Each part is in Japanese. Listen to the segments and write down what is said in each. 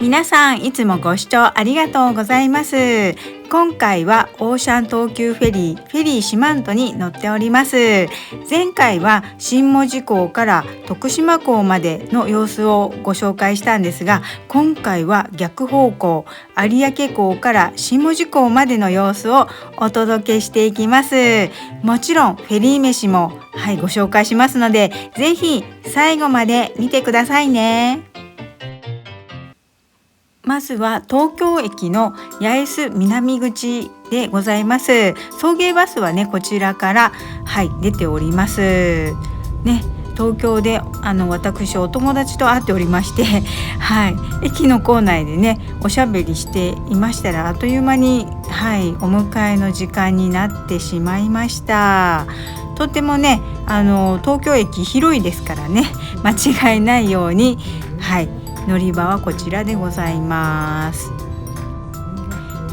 皆さんいつもご視聴ありがとうございます。今回はオーシャン東急フェリー四万十に乗っております。前回は新門司港から徳島港までの様子をご紹介したんですが、今回は逆方向有明港から新門司港までの様子をお届けしていきます。もちろんフェリー飯もご紹介しますので、ぜひ最後まで見てくださいね。まずは東京駅の八重洲南口でございます。送迎バスはね、こちらから出ておりますね。東京で私お友達と会っておりまして駅の構内でねおしゃべりしていましたら、あっという間にお迎えの時間になってしまいました。とてもね東京駅広いですからね、間違いないように乗り場はこちらでございます。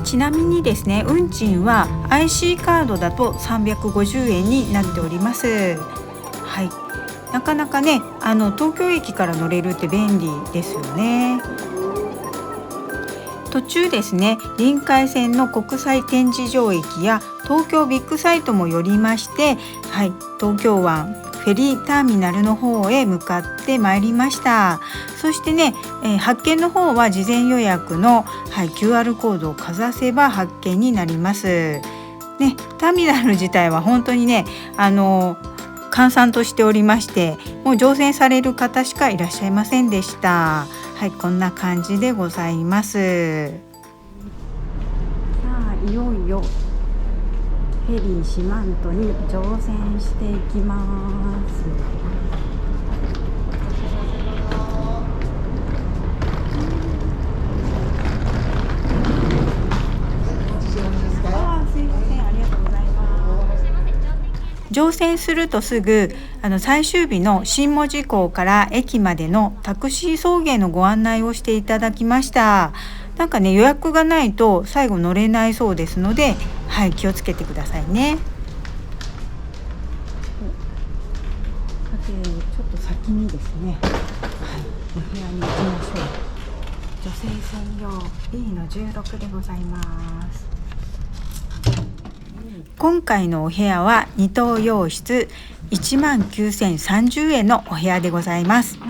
ちなみにですね、運賃は IC カードだと350円になっております。なかなかね東京駅から乗れるって便利ですよね。途中ですね、臨海線の国際展示場駅や東京ビッグサイトも寄りまして、東京湾フェリーターミナルの方へ向かってまいりました。そしてね、発券の方は事前予約の、QR コードをかざせば発券になります、ターミナル自体は本当にね閑散としておりまして、もう乗船される方しかいらっしゃいませんでした。こんな感じでございます。さあいよいよフェリー四万十に乗船していきます。すいません、ありがとうございます。乗船するとすぐ最終日の新門司港から駅までのタクシー送迎のご案内をしていただきました。なんかね予約がないと最後乗れないそうですので、気をつけてくださいね。さてちょっと先にですね、お部屋に行きましょう。女性専用 B の16でございます。今回のお部屋は2棟洋室19,030円のお部屋でございます。こ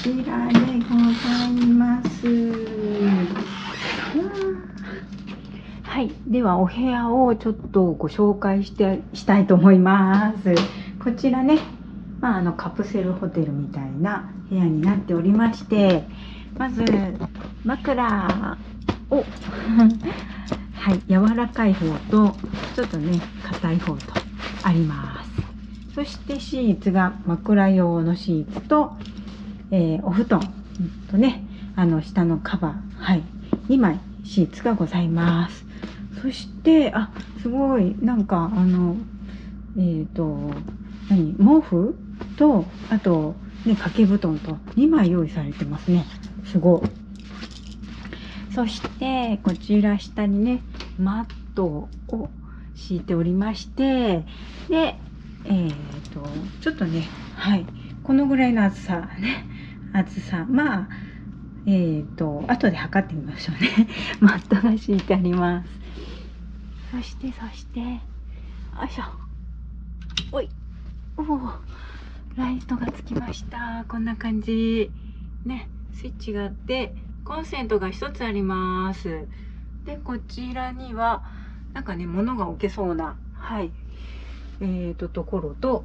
ちらでございます。ではお部屋をちょっとご紹介したいと思います。こちらね、カプセルホテルみたいな部屋になっておりまして、まず枕を柔らかい方とちょっとね硬い方とあります。そしてシーツが枕用のシーツと、お布団とね下のカバー、2枚シーツがございます。そしてすごいなんか毛布とあとね掛け布団と2枚用意されてますね。すごい。そしてこちら下にねマットを敷いておりまして、でちょっとねこのぐらいの厚さ後で測ってみましょうね。マットが敷いてあります。そしてよいしょ、ライトがつきました。こんな感じね、スイッチがあってコンセントが1つあります。でこちらにはなんかね物が置けそうなところと、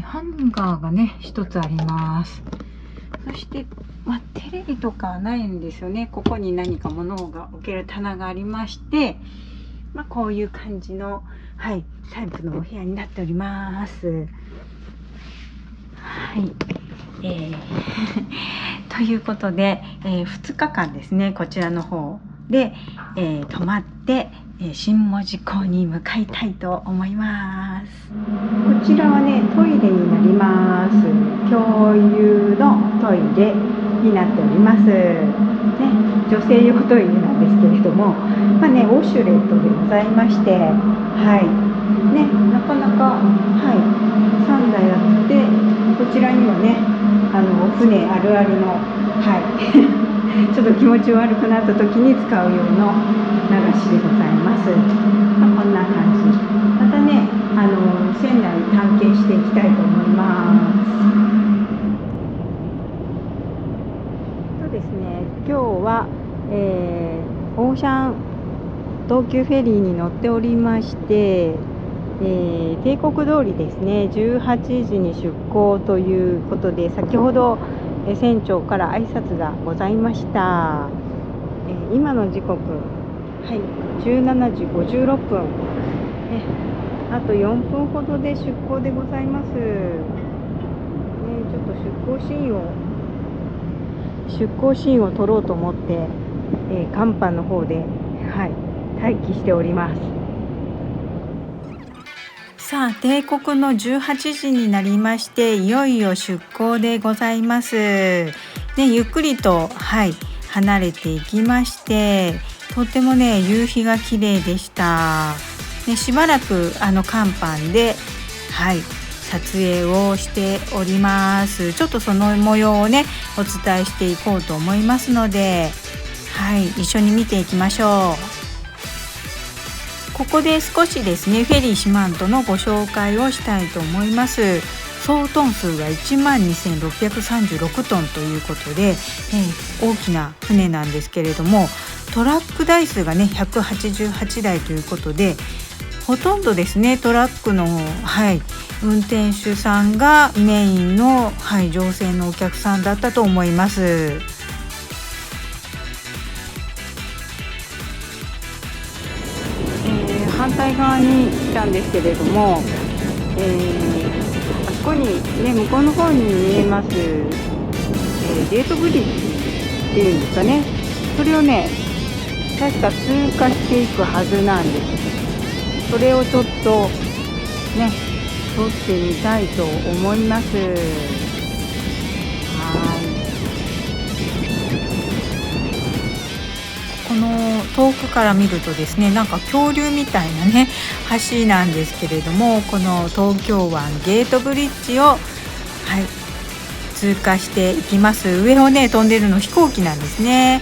ハンガーがね1つあります。そしてテレビとかないんですよね。ここに何か物が置ける棚がありまして、こういう感じのタイプのお部屋になっております。ということで、2日間ですねこちらの方で、泊まって新門司港に向かいたいと思います。こちらはねトイレになります。共有のトイレになっております、女性用トイレなんですけれども、ウォシュレットでございまして、なかなか3台あって、こちらにはね船あるあるのちょっと気持ち悪くなった時に使う用の流しでございます。こんな感じ。またね、船内探検していきたいと思います。そうですね、今日は、オーシャン東急フェリーに乗っておりまして、帝国通りですね、18時に出港ということで、先ほど、船長から挨拶がございました。今の時刻、はい、17時56分、あと4分ほどで出港でございます。ちょっと出港シーンを撮ろうと思って、甲板の方で、待機しております。さあ、帝国の18時になりまして、いよいよ出港でございます。ゆっくりと、離れていきまして、とってもね、夕日が綺麗でした。しばらく甲板で、撮影をしております。ちょっとその模様をね、お伝えしていこうと思いますので、一緒に見ていきましょう。ここで少しですね、フェリー四万十のご紹介をしたいと思います。総トン数が12,636トンということで、大きな船なんですけれども、トラック台数がね188台ということで、ほとんどですねトラックの、運転手さんがメインの、乗船のお客さんだったと思います。反対側に来たんですけれども、あそこにね、向こうの方に見えます、ゲートブリッジっていうんですかね、それをね確か通過していくはずなんです。それをちょっとね撮ってみたいと思います。この遠くから見るとですね、なんか恐竜みたいなね橋なんですけれども、この東京湾ゲートブリッジを、通過していきます。上をね飛んでるの飛行機なんですね。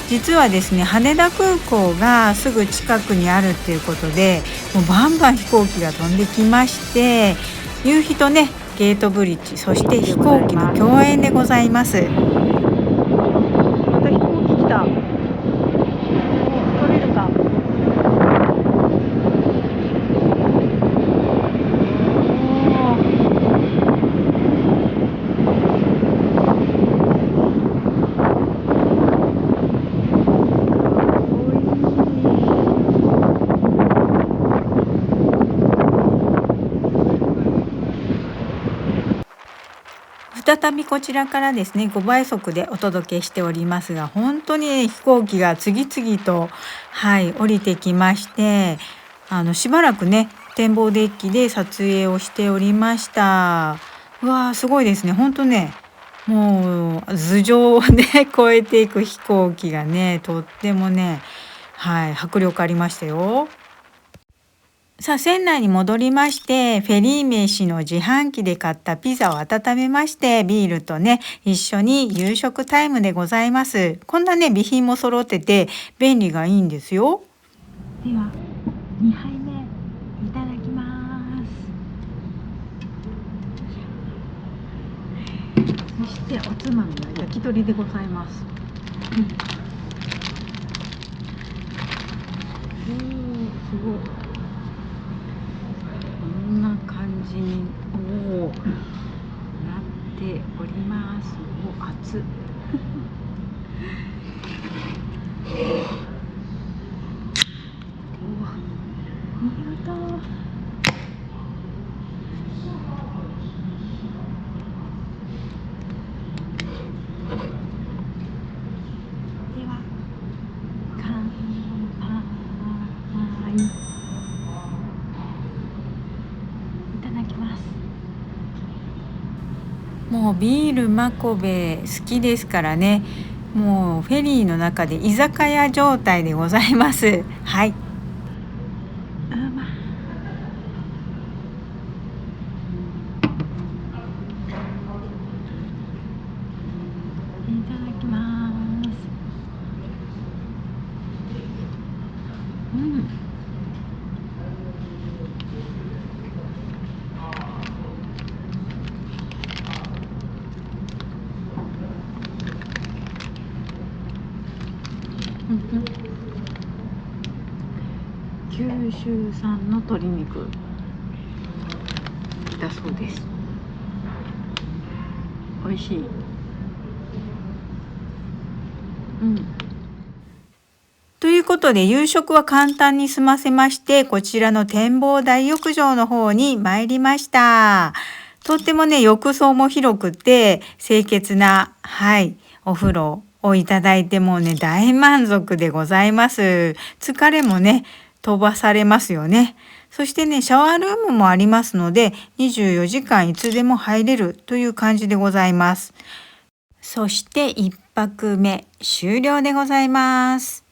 実はですね、羽田空港がすぐ近くにあるっていうことで、もうバンバン飛行機が飛んできまして、夕日とねゲートブリッジ、そして飛行機の共演でございます。また飛行機来た。撮れるか。再びこちらからですね5倍速でお届けしておりますが、本当に、飛行機が次々と、降りてきまして、しばらくね展望デッキで撮影をしておりました。うわー、すごいですね。本当ね、もう頭上をね越えていく飛行機がねとってもね、迫力ありましたよ。さあ、船内に戻りまして、フェリー飯の自販機で買ったピザを温めまして、ビールとね一緒に夕食タイムでございます。こんなね備品も揃ってて便利がいいんですよ。では2杯目いただきます。そしておつまみは焼き鳥でございます。すごい。こんな感じになっております。熱っいい音。では乾杯。いただきます。もうビールマコベ好きですからね、もうフェリーの中で居酒屋状態でございます。はい。いただきます。ん。うんうん、九州産の鶏肉だそうです。美味しい。うん。ということで夕食は簡単に済ませまして、こちらの展望大浴場の方に参りました。とってもね、浴槽も広くて清潔な、はい、お風呂をいただいてもうね、大満足でございます。疲れもね、飛ばされますよね。そしてね、シャワールームもありますので、24時間いつでも入れるという感じでございます。そして1泊目終了でございます。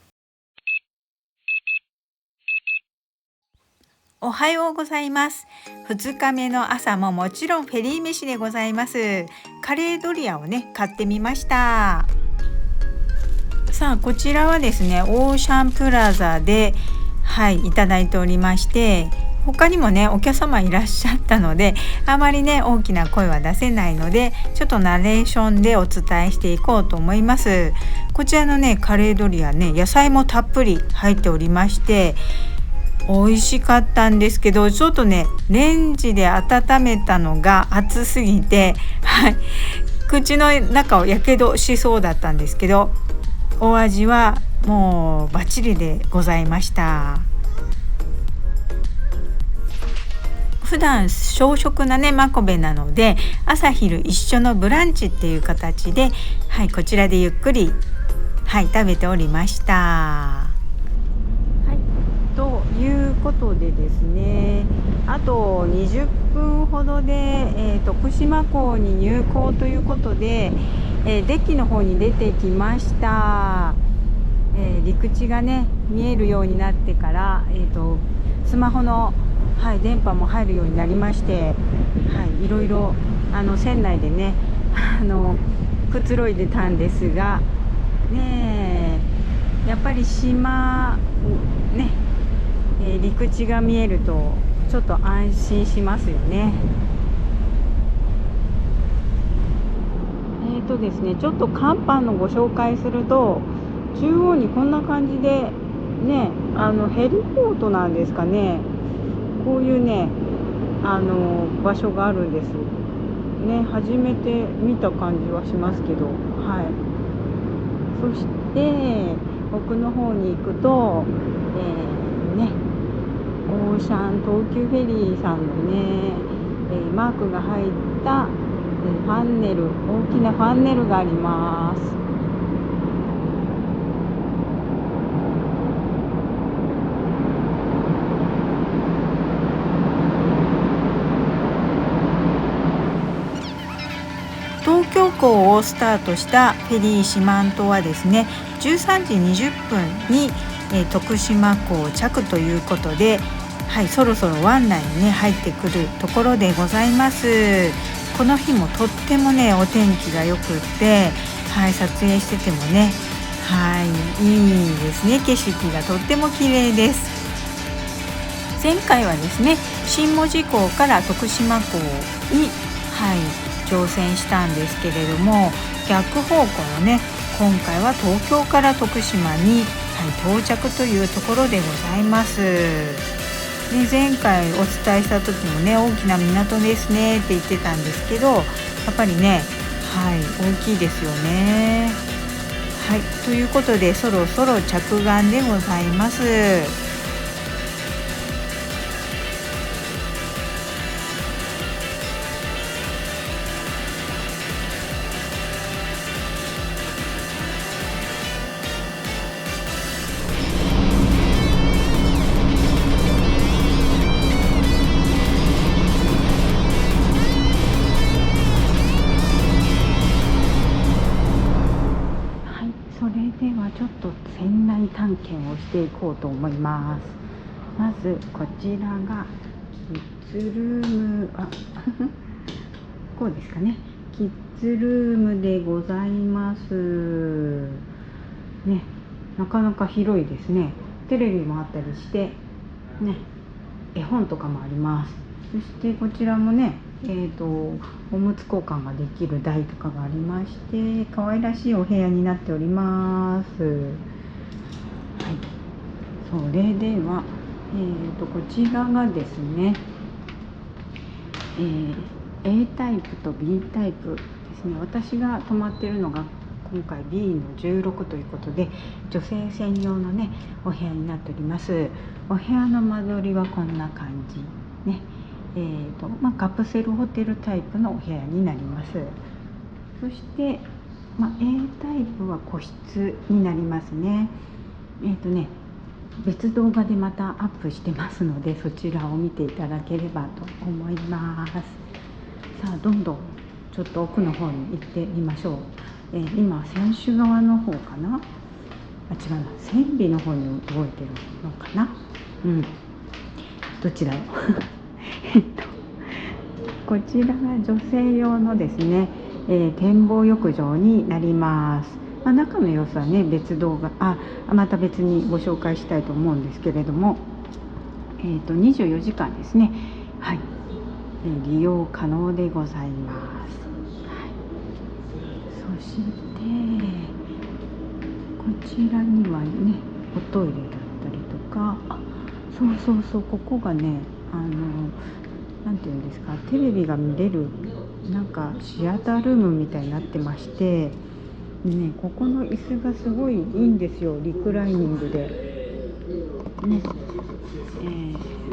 おはようございます。2日目の朝ももちろんフェリー飯でございます。カレードリアをね、買ってみました。さあ、こちらはですね、オーシャンプラザで、はい、いただいておりまして、他にもね、お客様いらっしゃったので、あまりね、大きな声は出せないので、ちょっとナレーションでお伝えしていこうと思います。こちらのね、カレードリアね、野菜もたっぷり入っておりまして、美味しかったんですけど、ちょっとねレンジで温めたのが熱すぎて、はい、口の中をやけどしそうだったんですけど、お味はもうバッチリでございました。普段小食なねマコベなので、朝昼一緒のブランチっていう形で、はい、こちらでゆっくり、はい、食べておりました。ということでですね、あと20分ほどで、徳島港に入港ということで、デッキの方に出てきました。陸地がね見えるようになってから、スマホの、はい、電波も入るようになりまして、はい、いろいろ船内でねくつろいでたんですがね、やっぱり島ね、陸地が見えるとちょっと安心しますよね。ですね、ちょっと甲板のご紹介すると、中央にこんな感じでね、ヘリポートなんですかね、こういうね場所があるんですね。初めて見た感じはしますけど、はい。そして奥の方に行くと、ね、オーシャン東急フェリーさんのね、マークが入ったファンネル、大きなファンネルがあります。東京港をスタートしたフェリー四万十はですね、13時20分に、徳島港着ということで、はい、そろそろ湾内にね入ってくるところでございます。この日もとってもねお天気がよくって、はい、撮影しててもね、はい、いいですね。景色がとっても綺麗です。前回はですね、新門司港から徳島港に、はい、乗船したんですけれども、逆方向のね、今回は東京から徳島に、はい、到着というところでございます。で、前回お伝えした時もね、大きな港ですねって言ってたんですけど、やっぱりね、はい、大きいですよね。はい、ということでそろそろ着岸でございます。それではちょっと船内探検をしていこうと思います。まずこちらがキッズルーム、こうですかね、キッズルームでございますね。なかなか広いですね。テレビもあったりしてね、絵本とかもあります。そしてこちらもね、おむつ交換ができる台とかがありまして、可愛らしいお部屋になっております。はい、それでは、こちらがですね、A タイプと B タイプですね。私が泊まっているのが今回 B の16ということで、女性専用のねお部屋になっております。お部屋の間取りはこんな感じね。カプセルホテルタイプのお部屋になります。そして、A タイプは個室になりますね。別動画でまたアップしてますので、そちらを見ていただければと思います。さあ、どんどんちょっと奥の方に行ってみましょう。今選手側の方かな、違うな、船尾の方に動いてるのかな、どちらをこちらが女性用のですね、展望浴場になります。中の様子はね、別動画また別にご紹介したいと思うんですけれども、24時間ですね、はい、利用可能でございます。そしてこちらにはね、おトイレだったりとか、そうここがね、なんていうんですか、テレビが見れるなんかシアタールームみたいになってまして、ここの椅子がすごいいいんですよ。リクライニングでね、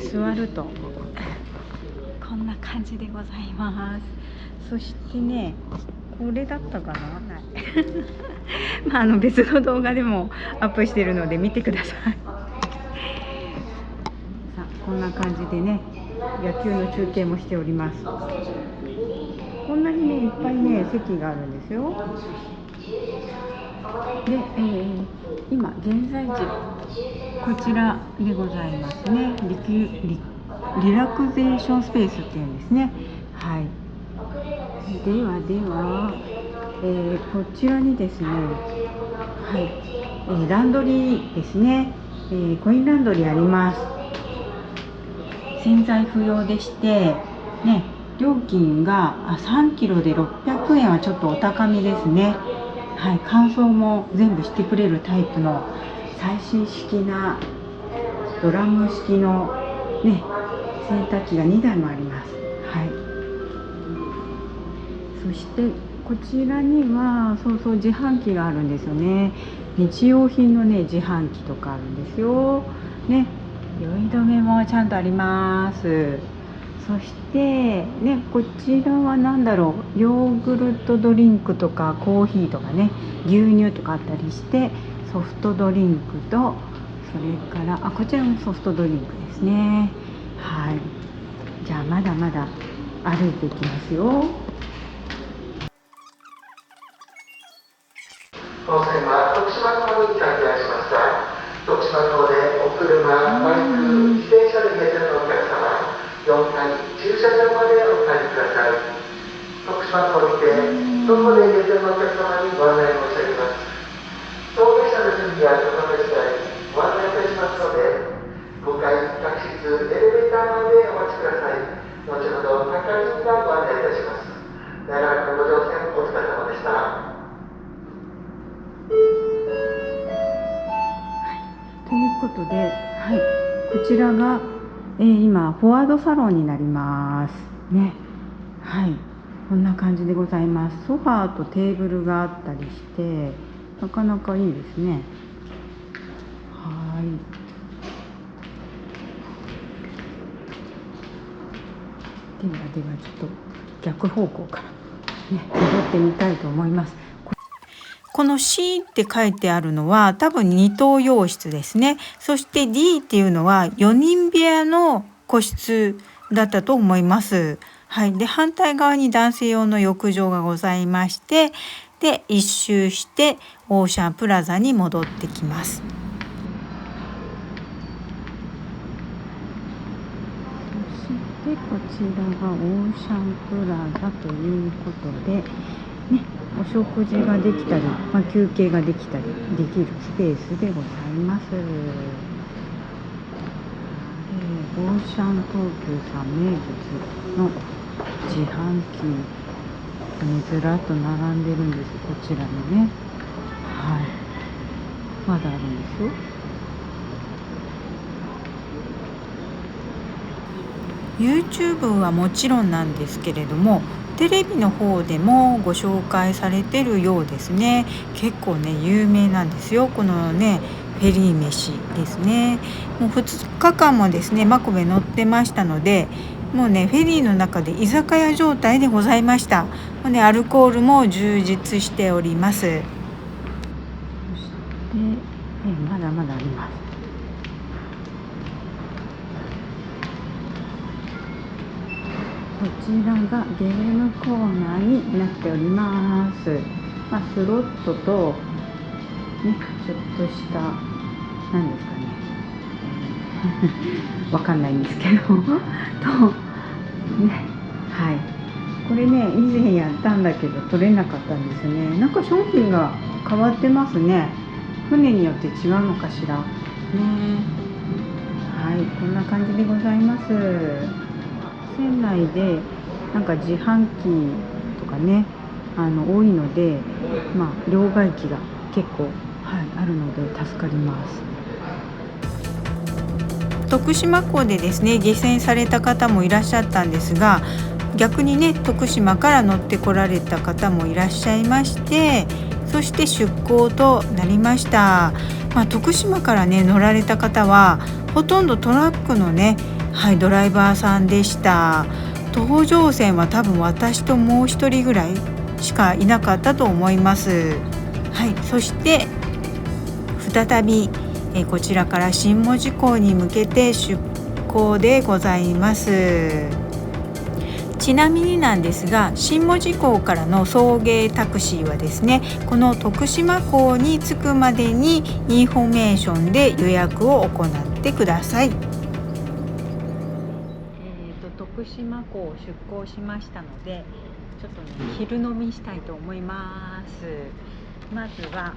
座るとこんな感じでございます。そしてね、これだったかな別の動画でもアップしているので見てください。さあ、こんな感じでね、野球の中継もしております。こんなにね、いっぱいね席があるんですよ。で、今現在地こちらでございますね。リラクゼーションスペースっていうんですね。はい。では、こちらにですね、はい、ランドリーですね、コインランドリーあります。洗剤不要でしてね、料金が3キロで600円はちょっとお高めですね。はい、乾燥も全部してくれるタイプの最新式なドラム式のね洗濯機が2台もあります。はい。そしてこちらには自販機があるんですよね。日用品のね自販機とかあるんですよね。酔い止めもちゃんとあります。そしてね、こちらは何だろう、ヨーグルトドリンクとかコーヒーとかね、牛乳とかあったりして、ソフトドリンクと、それからこちらもソフトドリンクですね。はい。じゃあまだまだ歩いていきますよ。本線は徳島港に着岸しました。徳島港でお車、バイク、自転車で下船のお客様、4階駐車場までお帰りください。徳島港にてどこで下船のお客様にご案内申し上げます。送迎車の準備やお試し代ご案内いたしますので、5階客室エレベーターまでお待ちください。後ほど係員がご案内いたします。長らくご乗船お疲れ様でした。ということで、こちらが、今フォワードサロンになりますね。はい、こんな感じでございます。ソファーとテーブルがあったりしてなかなかいいですね。はい。ではちょっと逆方向からね戻ってみたいと思います。この C って書いてあるのは多分2棟洋室ですね。そして D っていうのは4人部屋の個室だったと思います。はい。で、反対側に男性用の浴場がございまして、で、一周してオーシャンプラザに戻ってきます。そしてこちらがオーシャンプラザということでね、お食事ができたり、休憩ができたりできるスペースでございます。オーシャン東急さん名物の自販機がねずらっと並んでるんです。こちらにね、はい、まだあるんですよ。YouTube はもちろんなんですけれども、テレビの方でもご紹介されてるようですね。結構ね有名なんですよ、このねフェリー飯ですね。もう2日間もですねマコベ乗ってましたので、もうねフェリーの中で居酒屋状態でございました。もうねアルコールも充実しております。そしてまだまだあります。こちらがゲームコーナーになっております。スロットと、ね、ちょっとした何ですかね、わかんないんですけどと、ね、はい、これね以前やったんだけど取れなかったんですね。なんか商品が変わってますね。船によって違うのかしらね。はい、こんな感じでございます。船内でなんか自販機とかね多いので、両替機が結構、あるので助かります。徳島港でですね下船された方もいらっしゃったんですが、逆にね徳島から乗ってこられた方もいらっしゃいまして、そして出港となりました。徳島からね乗られた方はほとんどトラックのね、ドライバーさんでした。搭乗船は多分私ともう一人ぐらいしかいなかったと思います。そして再びこちらから新門司港に向けて出港でございます。ちなみになんですが、新門司港からの送迎タクシーはですね、この徳島港に着くまでにインフォメーションで予約を行ってください。徳島港を出港しましたので、ちょっとね昼飲みしたいと思います。まずは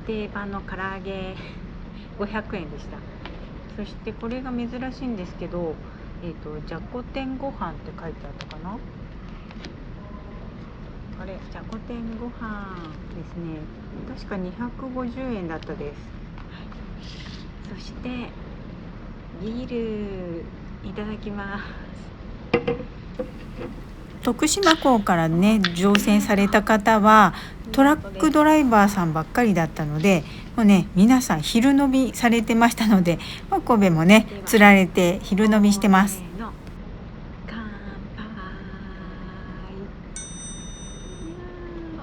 定番の唐揚げ500円でした。そしてこれが珍しいんですけど、じゃこ天ご飯って書いてあったかな。これじゃこ天ご飯ですね。確か250円だったです。そしてビールいただきます。徳島港からね乗船された方はトラックドライバーさんばっかりだったので、もうね皆さん昼飲みされてましたので、マコベもね釣られて昼飲みしてます。乾杯。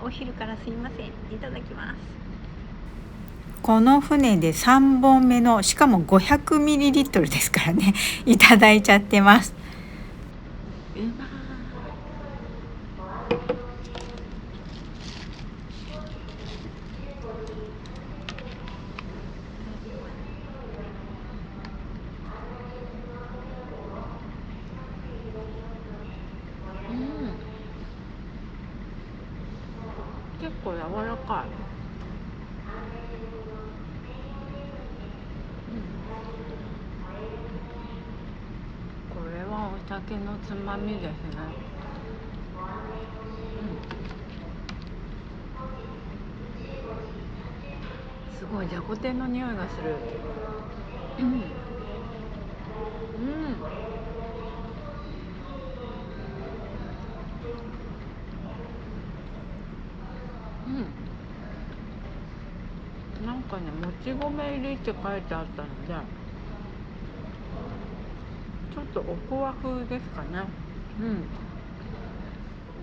お昼からすいません、いただきます。この船で3本目の、しかも 500ml ですからねいただいちゃってます。うまい。結構柔らかい。これはお酒のつまみですね。すごいじゃこ天の匂いがする。なんかねもち米入りって書いてあったので、ちょっとおこわ風ですかね。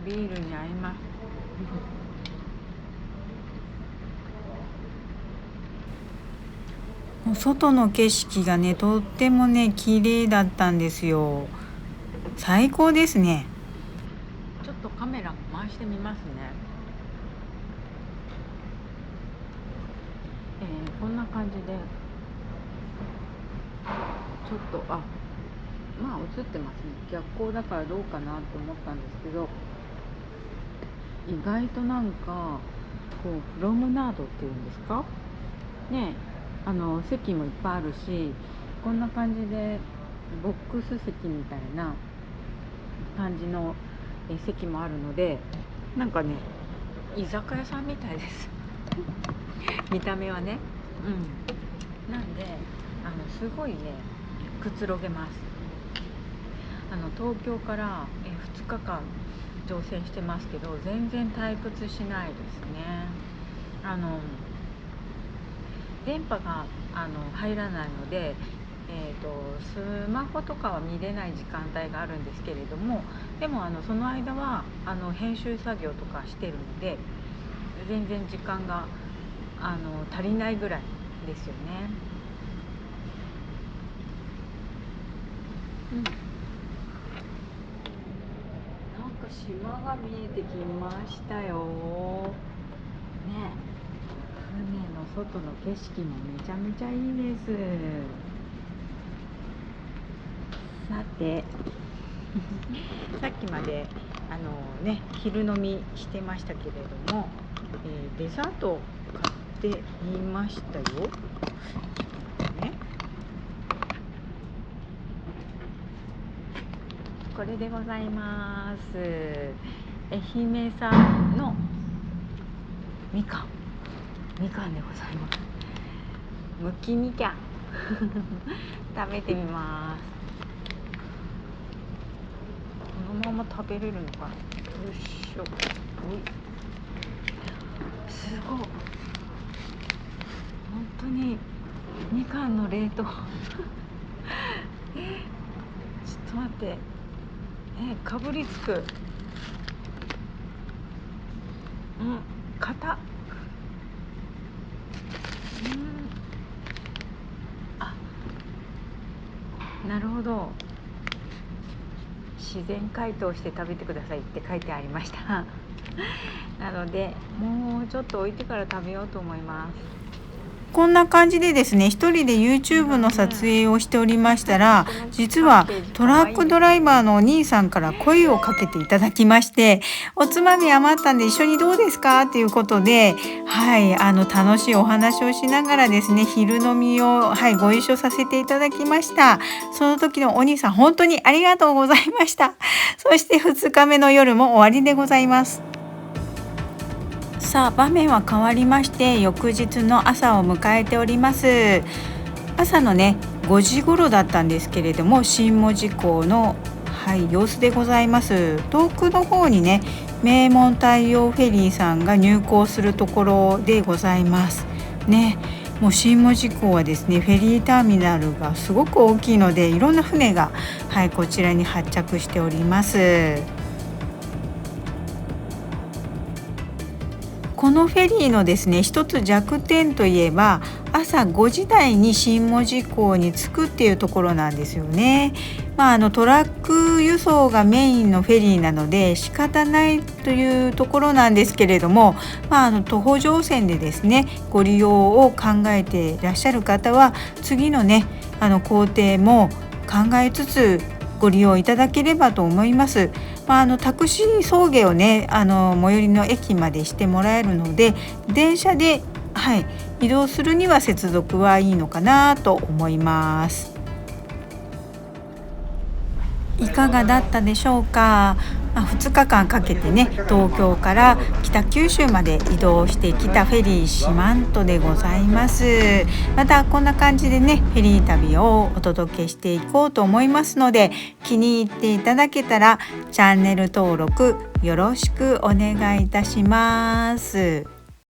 ビールに合います外の景色がねとってもね綺麗だったんですよ。最高ですね。ちょっとカメラ回してみますね。こんな感じでちょっと映ってますね。逆光だからどうかなと思ったんですけど、意外となんかこうプロムナードっていうんですかね、席もいっぱいあるし、こんな感じでボックス席みたいな感じの席もあるので、なんかね居酒屋さんみたいです見た目はね。なんですごいねくつろげます。東京から2日間乗船してますけど、全然退屈しないですね。電波が入らないので、スマホとかは見れない時間帯があるんですけれども、でもその間は編集作業とかしてるので、全然時間が足りないぐらいですよね。なんか島が見えてきましたよね。船の外の景色もめちゃめちゃいいです。さてさっきまで昼飲みしてましたけれども、デザートを買ってみましたよ。ちょっと待ってね。これでございます。愛媛産のみかんでございます。むきみきゃん食べてみます。このまま食べれるのかな。よいしょ。すごい、本当にみかんの冷凍ちょっと待って、かぶりつく。硬っ。なるほど、自然解凍して食べてくださいって書いてありましたなのでもうちょっと置いてから食べようと思います。こんな感じでですね、一人で YouTube の撮影をしておりましたら、実はトラックドライバーのお兄さんから声をかけていただきまして、おつまみ余ったんで一緒にどうですかということで、楽しいお話をしながらですね、昼飲みを、ご一緒させていただきました。その時のお兄さん、本当にありがとうございました。そして2日目の夜も終わりでございます。さあ、場面は変わりまして翌日の朝を迎えております。朝のね5時頃だったんですけれども、新門司港の、様子でございます。遠くの方にね名門太陽フェリーさんが入港するところでございますね。もう新門司港はですねフェリーターミナルがすごく大きいので、いろんな船が、こちらに発着しております。このフェリーのですね一つ弱点といえば、朝5時台に新門司港に着くっていうところなんですよね。トラック輸送がメインのフェリーなので仕方ないというところなんですけれども、徒歩乗船でですねご利用を考えていらっしゃる方は、次のね工程も考えつつご利用いただければと思います。タクシー送迎をね最寄りの駅までしてもらえるので、電車で、移動するには接続はいいのかなと思います。いかがだったでしょうか。2日間かけてね東京から北九州まで移動してきたフェリー四万十でございます。またこんな感じでねフェリー旅をお届けしていこうと思いますので、気に入っていただけたらチャンネル登録よろしくお願いいたします。